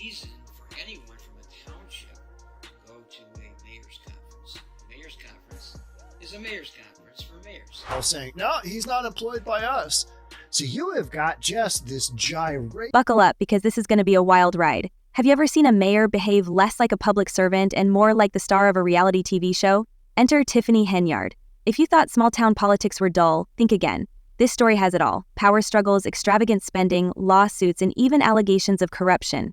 reason for anyone from a township to go to a mayor's conference. A mayor's conference is a mayor's conference for mayors. All saying, no, he's not employed by us. So you have got just this gyrate. Buckle up, because this is going to be a wild ride. Have you ever seen a mayor behave less like a public servant and more like the star of a reality TV show? Enter Tiffany Henyard. If you thought small-town politics were dull, think again. This story has it all: power struggles, extravagant spending, lawsuits, and even allegations of corruption.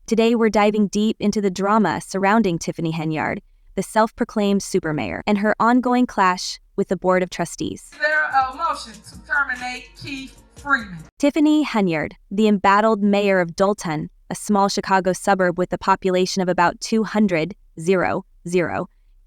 Today, we're diving deep into the drama surrounding Tiffany Henyard, the self-proclaimed super mayor, and her ongoing clash with the Board of Trustees. Is there a motion to terminate Keith Freeman? Tiffany Henyard, the embattled mayor of Dolton, a small Chicago suburb with a population of about 200,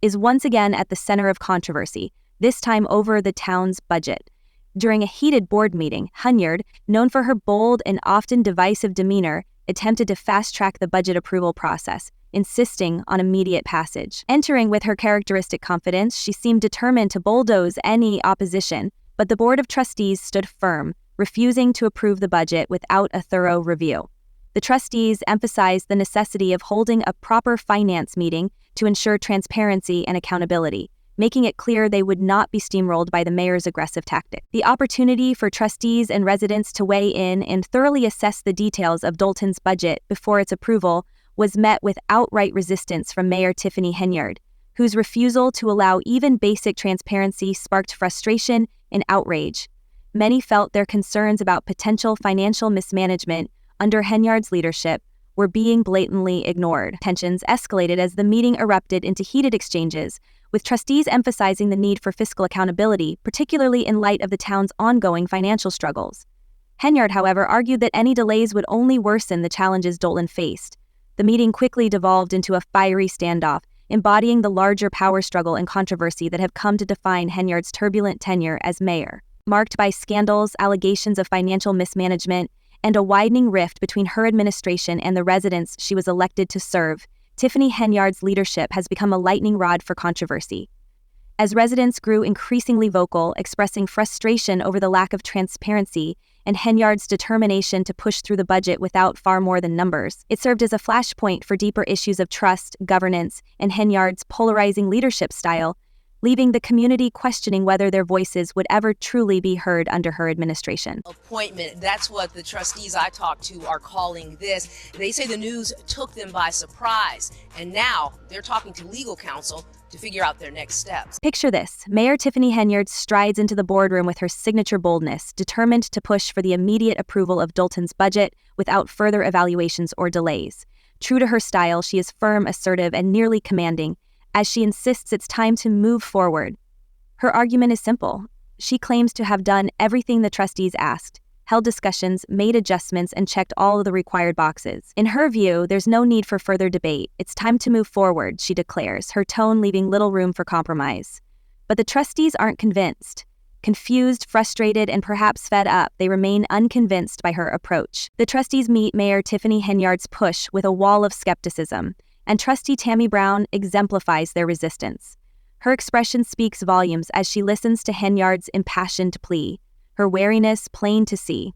is once again at the center of controversy, this time over the town's budget. During a heated board meeting, Henyard, known for her bold and often divisive demeanor, attempted to fast-track the budget approval process, insisting on immediate passage. Entering with her characteristic confidence, she seemed determined to bulldoze any opposition, but the Board of Trustees stood firm, refusing to approve the budget without a thorough review. The trustees emphasized the necessity of holding a proper finance meeting to ensure transparency and accountability, making it clear they would not be steamrolled by the mayor's aggressive tactic. The opportunity for trustees and residents to weigh in and thoroughly assess the details of Dolton's budget before its approval was met with outright resistance from Mayor Tiffany Henyard, whose refusal to allow even basic transparency sparked frustration and outrage. Many felt their concerns about potential financial mismanagement under Henyard's leadership were being blatantly ignored. Tensions escalated as the meeting erupted into heated exchanges, with trustees emphasizing the need for fiscal accountability, particularly in light of the town's ongoing financial struggles. Henyard, however, argued that any delays would only worsen the challenges Dolton faced. The meeting quickly devolved into a fiery standoff, embodying the larger power struggle and controversy that have come to define Henyard's turbulent tenure as mayor. Marked by scandals, allegations of financial mismanagement, and a widening rift between her administration and the residents she was elected to serve, Tiffany Henyard's leadership has become a lightning rod for controversy. As residents grew increasingly vocal, expressing frustration over the lack of transparency and Henyard's determination to push through the budget without far more than numbers, it served as a flashpoint for deeper issues of trust, governance, and Henyard's polarizing leadership style, leaving the community questioning whether their voices would ever truly be heard under her administration. Appointment, that's what the trustees I talked to are calling this. They say the news took them by surprise, and now they're talking to legal counsel to figure out their next steps. Picture this: Mayor Tiffany Henyard strides into the boardroom with her signature boldness, determined to push for the immediate approval of Dolton's budget without further evaluations or delays. True to her style, she is firm, assertive, and nearly commanding, as she insists it's time to move forward. Her argument is simple. She claims to have done everything the trustees asked, held discussions, made adjustments, and checked all of the required boxes. In her view, there's no need for further debate. It's time to move forward, she declares, her tone leaving little room for compromise. But the trustees aren't convinced. Confused, frustrated, and perhaps fed up, they remain unconvinced by her approach. The trustees meet Mayor Tiffany Henyard's push with a wall of skepticism, and Trustee Tammy Brown exemplifies their resistance. Her expression speaks volumes as she listens to Henyard's impassioned plea, her wariness plain to see.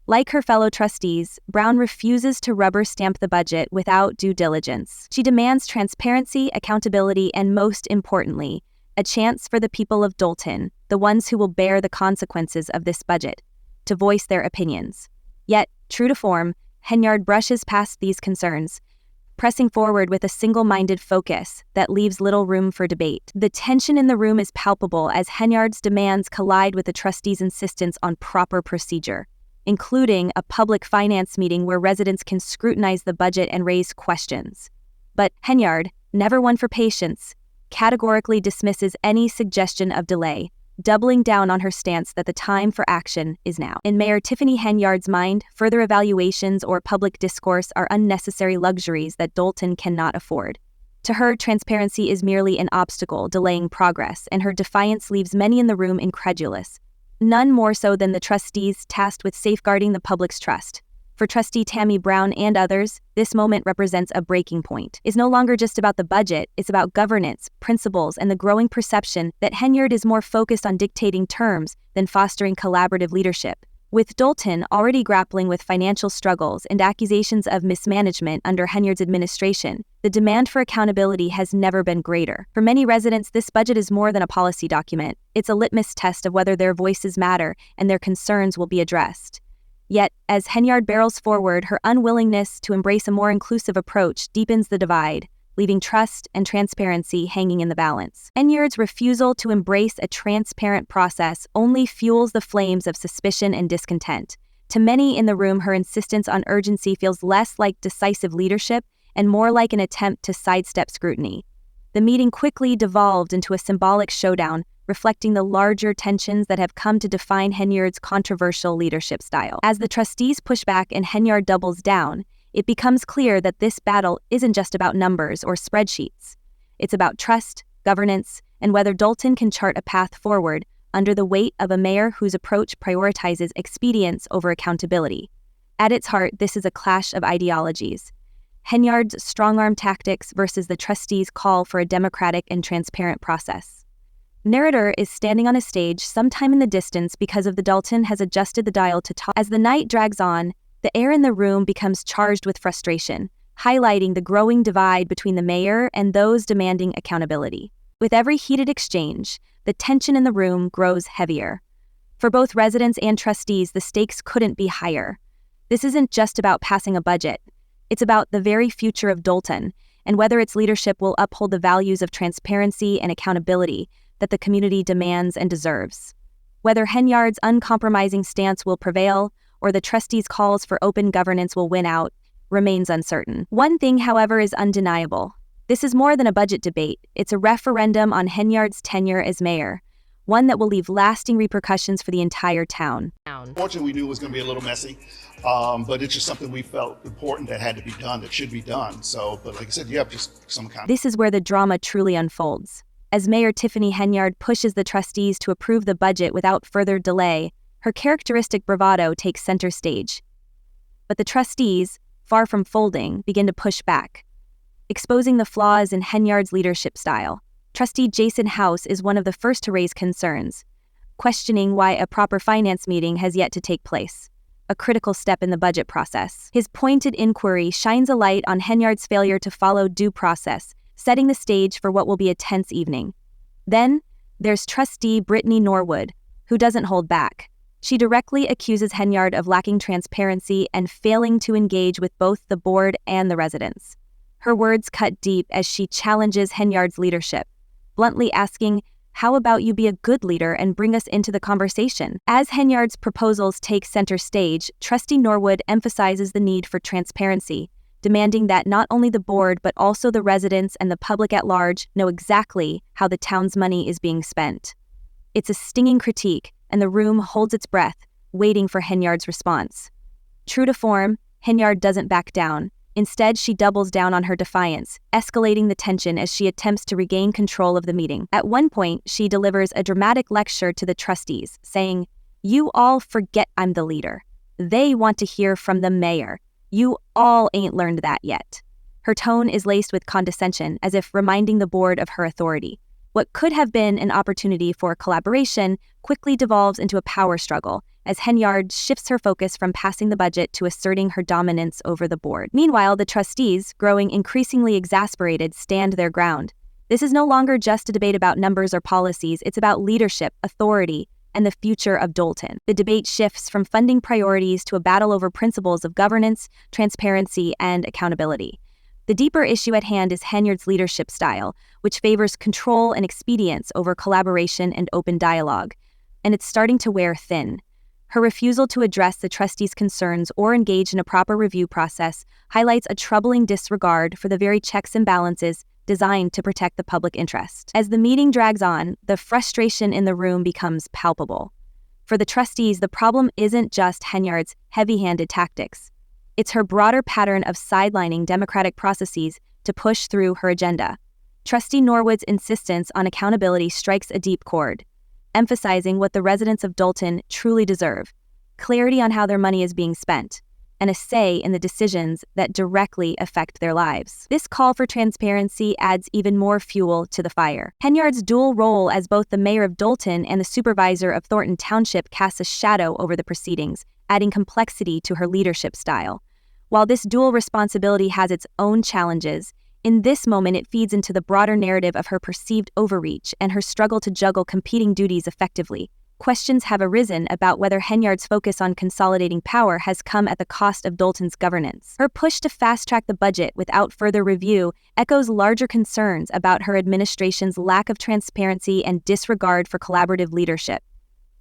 Like her fellow trustees, Brown refuses to rubber stamp the budget without due diligence. She demands transparency, accountability, and most importantly, a chance for the people of Dolton, the ones who will bear the consequences of this budget, to voice their opinions. Yet, true to form, Henyard brushes past these concerns, pressing forward with a single-minded focus that leaves little room for debate. The tension in the room is palpable as Henyard's demands collide with the trustees' insistence on proper procedure, including a public finance meeting where residents can scrutinize the budget and raise questions. But Henyard, never one for patience, categorically dismisses any suggestion of delay, doubling down on her stance that the time for action is now. In Mayor Tiffany Henyard's mind, further evaluations or public discourse are unnecessary luxuries that Dolton cannot afford. To her, transparency is merely an obstacle, delaying progress, and her defiance leaves many in the room incredulous, none more so than the trustees tasked with safeguarding the public's trust. For Trustee Tammy Brown and others, this moment represents a breaking point. It's no longer just about the budget, it's about governance, principles, and the growing perception that Henyard is more focused on dictating terms than fostering collaborative leadership. With Dolton already grappling with financial struggles and accusations of mismanagement under Henyard's administration, the demand for accountability has never been greater. For many residents, this budget is more than a policy document. It's a litmus test of whether their voices matter and their concerns will be addressed. Yet, as Henyard barrels forward, her unwillingness to embrace a more inclusive approach deepens the divide, leaving trust and transparency hanging in the balance. Henyard's refusal to embrace a transparent process only fuels the flames of suspicion and discontent. To many in the room, her insistence on urgency feels less like decisive leadership and more like an attempt to sidestep scrutiny. The meeting quickly devolved into a symbolic showdown, reflecting the larger tensions that have come to define Henyard's controversial leadership style. As the trustees push back and Henyard doubles down, it becomes clear that this battle isn't just about numbers or spreadsheets. It's about trust, governance, and whether Dolton can chart a path forward under the weight of a mayor whose approach prioritizes expedience over accountability. At its heart, this is a clash of ideologies. Henyard's strong-arm tactics versus the trustees' call for a democratic and transparent process. Narrator is standing on a stage sometime in the distance because of the Dolton has adjusted the dial to talk. As the night drags on, the air in the room becomes charged with frustration, highlighting the growing divide between the mayor and those demanding accountability. With every heated exchange, the tension in the room grows heavier. For both residents and trustees, the stakes couldn't be higher. This isn't just about passing a budget. It's about the very future of Dolton and whether its leadership will uphold the values of transparency and accountability that the community demands and deserves. Whether Henyard's uncompromising stance will prevail or the trustees' calls for open governance will win out remains uncertain. One thing, however, is undeniable. This is more than a budget debate. It's a referendum on Henyard's tenure as mayor, one that will leave lasting repercussions for the entire town. Fortunately, we knew it was going to be a little messy, but it's just something we felt important that had to be done, that should be done. So, but like I said, just some kind of... This is where the drama truly unfolds. As Mayor Tiffany Henyard pushes the trustees to approve the budget without further delay, her characteristic bravado takes center stage. But the trustees, far from folding, begin to push back, exposing the flaws in Henyard's leadership style. Trustee Jason House is one of the first to raise concerns, questioning why a proper finance meeting has yet to take place, a critical step in the budget process. His pointed inquiry shines a light on Henyard's failure to follow due process, setting the stage for what will be a tense evening. Then, there's Trustee Brittany Norwood, who doesn't hold back. She directly accuses Henyard of lacking transparency and failing to engage with both the board and the residents. Her words cut deep as she challenges Henyard's leadership, bluntly asking, "How about you be a good leader and bring us into the conversation?" As Henyard's proposals take center stage, Trustee Norwood emphasizes the need for transparency, demanding that not only the board but also the residents and the public at large know exactly how the town's money is being spent. It's a stinging critique, and the room holds its breath, waiting for Henyard's response. True to form, Henyard doesn't back down. Instead, she doubles down on her defiance, escalating the tension as she attempts to regain control of the meeting. At one point, she delivers a dramatic lecture to the trustees, saying, "You all forget I'm the leader. They want to hear from the mayor. You all ain't learned that yet." Her tone is laced with condescension, as if reminding the board of her authority. What could have been an opportunity for collaboration quickly devolves into a power struggle, as Henyard shifts her focus from passing the budget to asserting her dominance over the board. Meanwhile, the trustees, growing increasingly exasperated, stand their ground. This is no longer just a debate about numbers or policies, it's about leadership, authority, and the future of Dolton. The debate shifts from funding priorities to a battle over principles of governance, transparency, and accountability. The deeper issue at hand is Henyard's leadership style, which favors control and expedience over collaboration and open dialogue, and it's starting to wear thin. Her refusal to address the trustees' concerns or engage in a proper review process highlights a troubling disregard for the very checks and balances designed to protect the public interest. As the meeting drags on, the frustration in the room becomes palpable. For the trustees, the problem isn't just Henyard's heavy-handed tactics. It's her broader pattern of sidelining democratic processes to push through her agenda. Trustee Norwood's insistence on accountability strikes a deep chord, emphasizing what the residents of Dolton truly deserve: clarity on how their money is being spent. and a say in the decisions that directly affect their lives. This call for transparency adds even more fuel to the fire. Henyard's dual role as both the mayor of Dolton and the supervisor of Thornton Township casts a shadow over the proceedings, adding complexity to her leadership style. While this dual responsibility has its own challenges, in this moment it feeds into the broader narrative of her perceived overreach and her struggle to juggle competing duties effectively. Questions have arisen about whether Henyard's focus on consolidating power has come at the cost of Dolton's governance. Her push to fast-track the budget without further review echoes larger concerns about her administration's lack of transparency and disregard for collaborative leadership.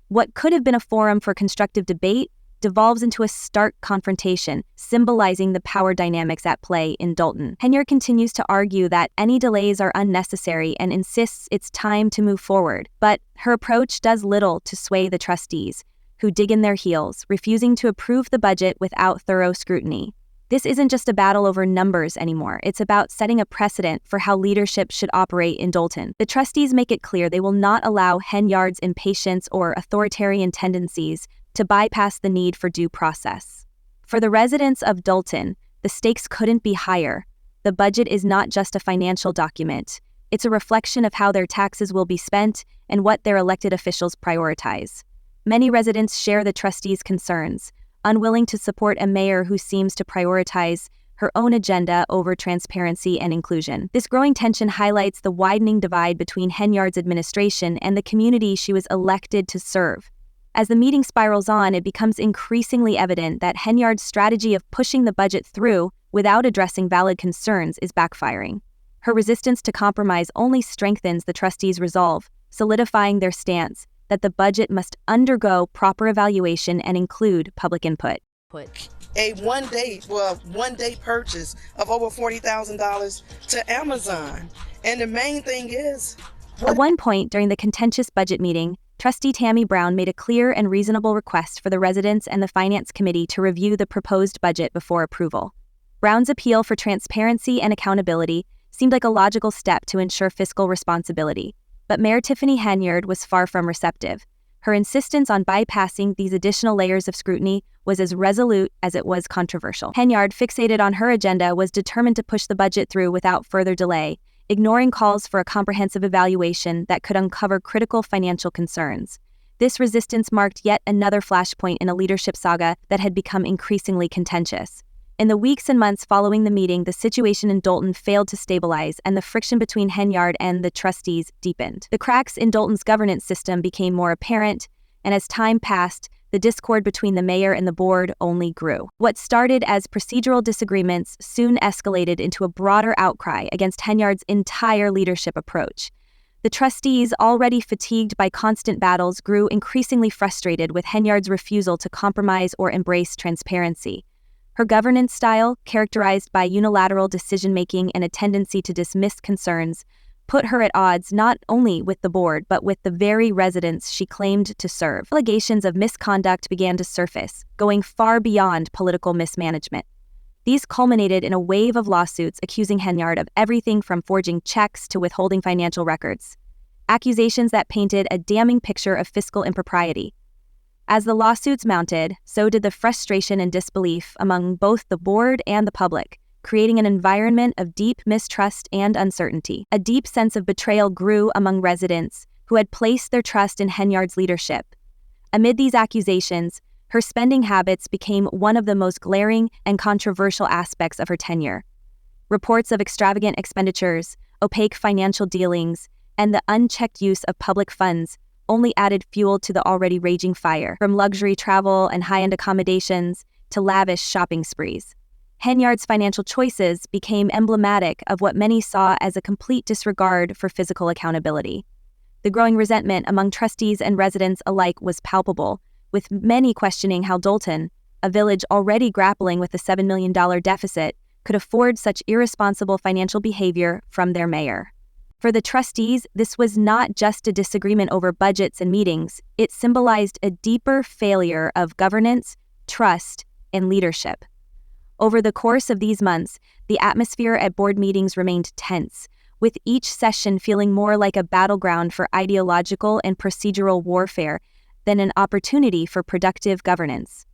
What could have been a forum for constructive debate devolves into a stark confrontation, symbolizing the power dynamics at play in Dolton. Henyard continues to argue that any delays are unnecessary and insists it's time to move forward, but her approach does little to sway the trustees, who dig in their heels, refusing to approve the budget without thorough scrutiny. This isn't just a battle over numbers anymore, it's about setting a precedent for how leadership should operate in Dolton. The trustees make it clear they will not allow Henyard's impatience or authoritarian tendencies to bypass the need for due process. For the residents of Dolton, the stakes couldn't be higher. The budget is not just a financial document. It's a reflection of how their taxes will be spent and what their elected officials prioritize. Many residents share the trustees' concerns, unwilling to support a mayor who seems to prioritize her own agenda over transparency and inclusion. This growing tension highlights the widening divide between Henyard's administration and the community she was elected to serve. As the meeting spirals on, it becomes increasingly evident that Henyard's strategy of pushing the budget through without addressing valid concerns is backfiring. Her resistance to compromise only strengthens the trustees' resolve, solidifying their stance that the budget must undergo proper evaluation and include public input. A one-day purchase of over $40,000 to Amazon. And the main thing is... At one point during the contentious budget meeting, Trustee Tammy Brown made a clear and reasonable request for the residents and the Finance Committee to review the proposed budget before approval. Brown's appeal for transparency and accountability seemed like a logical step to ensure fiscal responsibility, but Mayor Tiffany Henyard was far from receptive. Her insistence on bypassing these additional layers of scrutiny was as resolute as it was controversial. Henyard, fixated on her agenda, was determined to push the budget through without further delay, ignoring calls for a comprehensive evaluation that could uncover critical financial concerns. This resistance marked yet another flashpoint in a leadership saga that had become increasingly contentious. In the weeks and months following the meeting, the situation in Dolton failed to stabilize, and the friction between Henyard and the trustees deepened. The cracks in Dolton's governance system became more apparent, and as time passed, the discord between the mayor and the board only grew. What started as procedural disagreements soon escalated into a broader outcry against Henyard's entire leadership approach. The trustees, already fatigued by constant battles, grew increasingly frustrated with Henyard's refusal to compromise or embrace transparency. Her governance style, characterized by unilateral decision-making and a tendency to dismiss concerns, put her at odds not only with the board but with the very residents she claimed to serve. Allegations of misconduct began to surface, going far beyond political mismanagement. These culminated in a wave of lawsuits accusing Henyard of everything from forging checks to withholding financial records. Accusations that painted a damning picture of fiscal impropriety. As the lawsuits mounted, so did the frustration and disbelief among both the board and the public, creating an environment of deep mistrust and uncertainty. A deep sense of betrayal grew among residents who had placed their trust in Henyard's leadership. Amid these accusations, her spending habits became one of the most glaring and controversial aspects of her tenure. Reports of extravagant expenditures, opaque financial dealings, and the unchecked use of public funds only added fuel to the already raging fire, from luxury travel and high-end accommodations to lavish shopping sprees. Henyard's financial choices became emblematic of what many saw as a complete disregard for fiscal accountability. The growing resentment among trustees and residents alike was palpable, with many questioning how Dolton, a village already grappling with a $7 million deficit, could afford such irresponsible financial behavior from their mayor. For the trustees, this was not just a disagreement over budgets and meetings, it symbolized a deeper failure of governance, trust, and leadership. Over the course of these months, the atmosphere at board meetings remained tense, with each session feeling more like a battleground for ideological and procedural warfare than an opportunity for productive governance.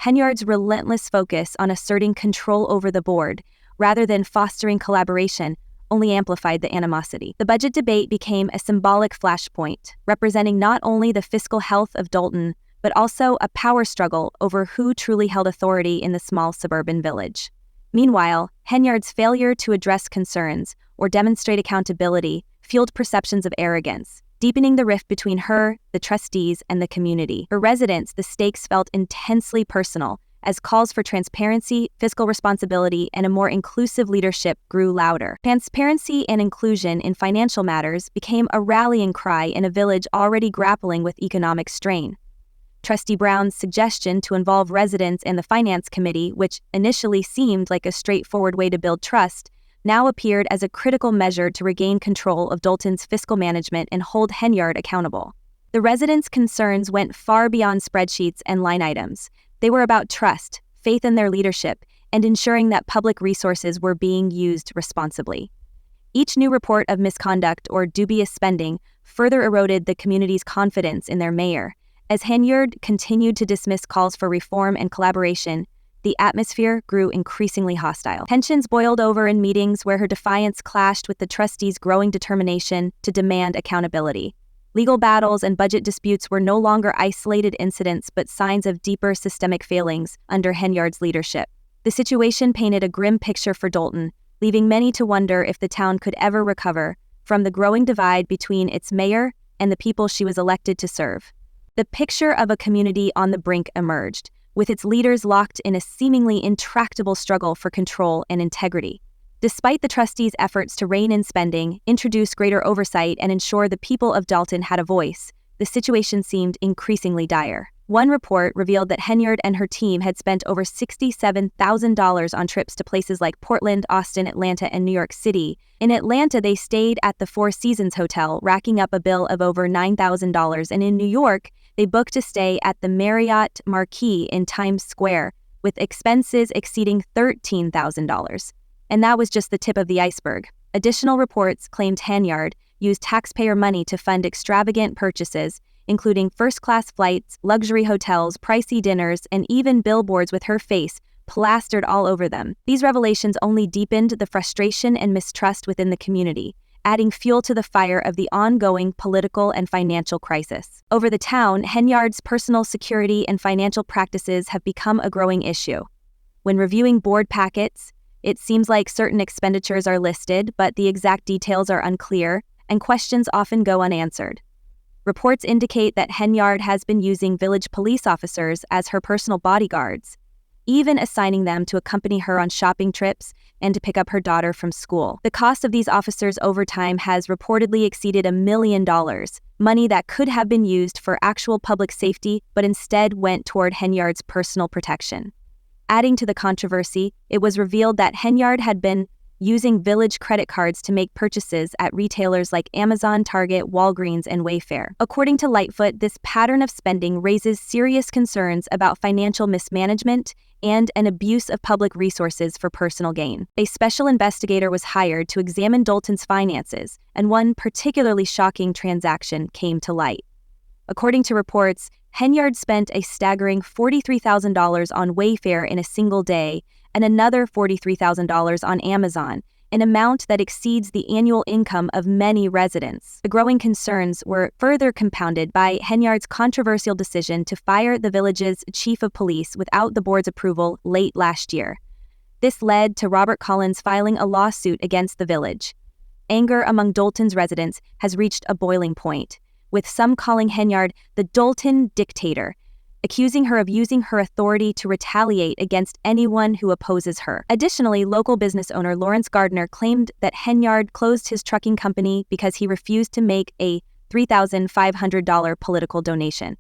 Henyard's relentless focus on asserting control over the board, rather than fostering collaboration, only amplified the animosity. The budget debate became a symbolic flashpoint, representing not only the fiscal health of Dolton, but also a power struggle over who truly held authority in the small suburban village. Meanwhile, Henyard's failure to address concerns or demonstrate accountability fueled perceptions of arrogance, deepening the rift between her, the trustees, and the community. For residents, the stakes felt intensely personal, as calls for transparency, fiscal responsibility, and a more inclusive leadership grew louder. Transparency and inclusion in financial matters became a rallying cry in a village already grappling with economic strain. Trustee Brown's suggestion to involve residents in the Finance Committee, which initially seemed like a straightforward way to build trust, now appeared as a critical measure to regain control of Dolton's fiscal management and hold Henyard accountable. The residents' concerns went far beyond spreadsheets and line items. They were about trust, faith in their leadership, and ensuring that public resources were being used responsibly. Each new report of misconduct or dubious spending further eroded the community's confidence in their mayor. As Henyard continued to dismiss calls for reform and collaboration, the atmosphere grew increasingly hostile. Tensions boiled over in meetings where her defiance clashed with the trustees' growing determination to demand accountability. Legal battles and budget disputes were no longer isolated incidents but signs of deeper systemic failings under Henyard's leadership. The situation painted a grim picture for Dolton, leaving many to wonder if the town could ever recover from the growing divide between its mayor and the people she was elected to serve. The picture of a community on the brink emerged, with its leaders locked in a seemingly intractable struggle for control and integrity. Despite the trustees' efforts to rein in spending, introduce greater oversight, and ensure the people of Dolton had a voice, the situation seemed increasingly dire. One report revealed that Henyard and her team had spent over $67,000 on trips to places like Portland, Austin, Atlanta, and New York City. In Atlanta, they stayed at the Four Seasons Hotel, racking up a bill of over $9,000, and in New York, they booked a stay at the Marriott Marquis in Times Square, with expenses exceeding $13,000. And that was just the tip of the iceberg. Additional reports claimed Henyard used taxpayer money to fund extravagant purchases, including first-class flights, luxury hotels, pricey dinners, and even billboards with her face plastered all over them. These revelations only deepened the frustration and mistrust within the community, adding fuel to the fire of the ongoing political and financial crisis. Over the town, Henyard's personal security and financial practices have become a growing issue. When reviewing board packets, it seems like certain expenditures are listed, but the exact details are unclear, and questions often go unanswered. Reports indicate that Henyard has been using village police officers as her personal bodyguards, even assigning them to accompany her on shopping trips and to pick up her daughter from school. The cost of these officers' overtime has reportedly exceeded $1 million, money that could have been used for actual public safety but instead went toward Henyard's personal protection. Adding to the controversy, it was revealed that Henyard had been using village credit cards to make purchases at retailers like Amazon, Target, Walgreens, and Wayfair. According to Lightfoot, this pattern of spending raises serious concerns about financial mismanagement and an abuse of public resources for personal gain. A special investigator was hired to examine Dolton's finances, and one particularly shocking transaction came to light. According to reports, Henyard spent a staggering $43,000 on Wayfair in a single day and another $43,000 on Amazon, an amount that exceeds the annual income of many residents. The growing concerns were further compounded by Henyard's controversial decision to fire the village's chief of police without the board's approval late last year. This led to Robert Collins filing a lawsuit against the village. Anger among Dolton's residents has reached a boiling point, with some calling Henyard the Dolton dictator, accusing her of using her authority to retaliate against anyone who opposes her. Additionally, local business owner Lawrence Gardner claimed that Henyard closed his trucking company because he refused to make a $3,500 political donation.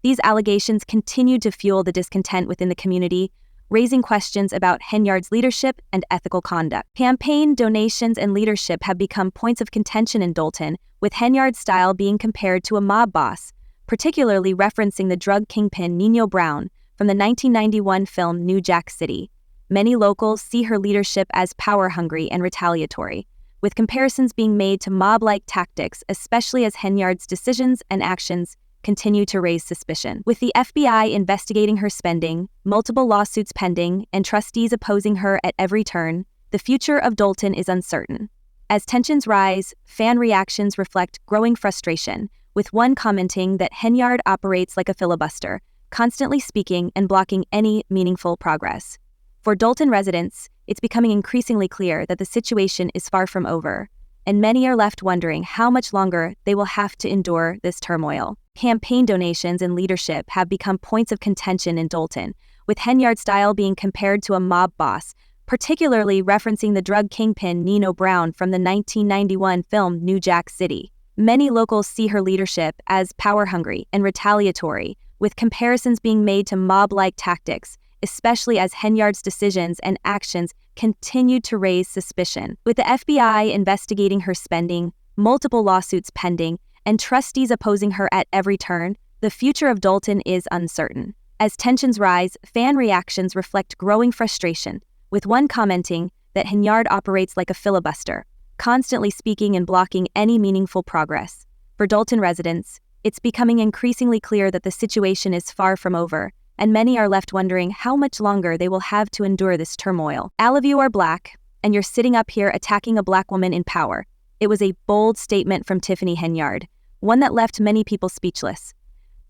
These allegations continued to fuel the discontent within the community, raising questions about Henyard's leadership and ethical conduct. Campaign donations and leadership have become points of contention in Dolton, with Henyard's style being compared to a mob boss, particularly referencing the drug kingpin Nino Brown from the 1991 film New Jack City. Many locals see her leadership as power-hungry and retaliatory, with comparisons being made to mob-like tactics, especially as Henyard's decisions and actions continue to raise suspicion. With the FBI investigating her spending, multiple lawsuits pending, and trustees opposing her at every turn, the future of Dolton is uncertain. As tensions rise, fan reactions reflect growing frustration, with one commenting that Henyard operates like a filibuster, constantly speaking and blocking any meaningful progress. For Dolton residents, it's becoming increasingly clear that the situation is far from over, and many are left wondering how much longer they will have to endure this turmoil. Campaign donations and leadership have become points of contention in Dolton, with Henyard's style being compared to a mob boss, particularly referencing the drug kingpin Nino Brown from the 1991 film New Jack City. Many locals see her leadership as power-hungry and retaliatory, with comparisons being made to mob-like tactics, especially as Henyard's decisions and actions continued to raise suspicion. With the FBI investigating her spending, multiple lawsuits pending, and trustees opposing her at every turn, the future of Dolton is uncertain. As tensions rise, fan reactions reflect growing frustration, with one commenting that Henyard operates like a filibuster, constantly speaking and blocking any meaningful progress. For Dolton residents, it's becoming increasingly clear that the situation is far from over, and many are left wondering how much longer they will have to endure this turmoil. All of you are Black, and you're sitting up here attacking a Black woman in power. It was a bold statement from Tiffany Henyard, one that left many people speechless.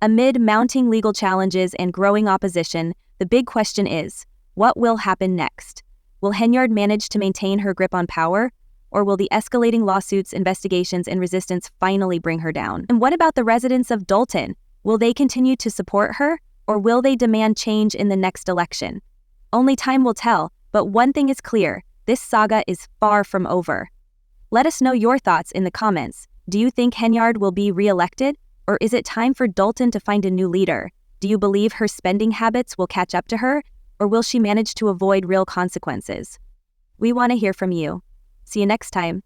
Amid mounting legal challenges and growing opposition, the big question is, what will happen next? Will Henyard manage to maintain her grip on power, or will the escalating lawsuits, investigations, and resistance finally bring her down? And what about the residents of Dolton? Will they continue to support her, or will they demand change in the next election? Only time will tell, but one thing is clear, this saga is far from over. Let us know your thoughts in the comments. Do you think Henyard will be re-elected, or is it time for Dolton to find a new leader? Do you believe her spending habits will catch up to her, or will she manage to avoid real consequences? We want to hear from you. See you next time.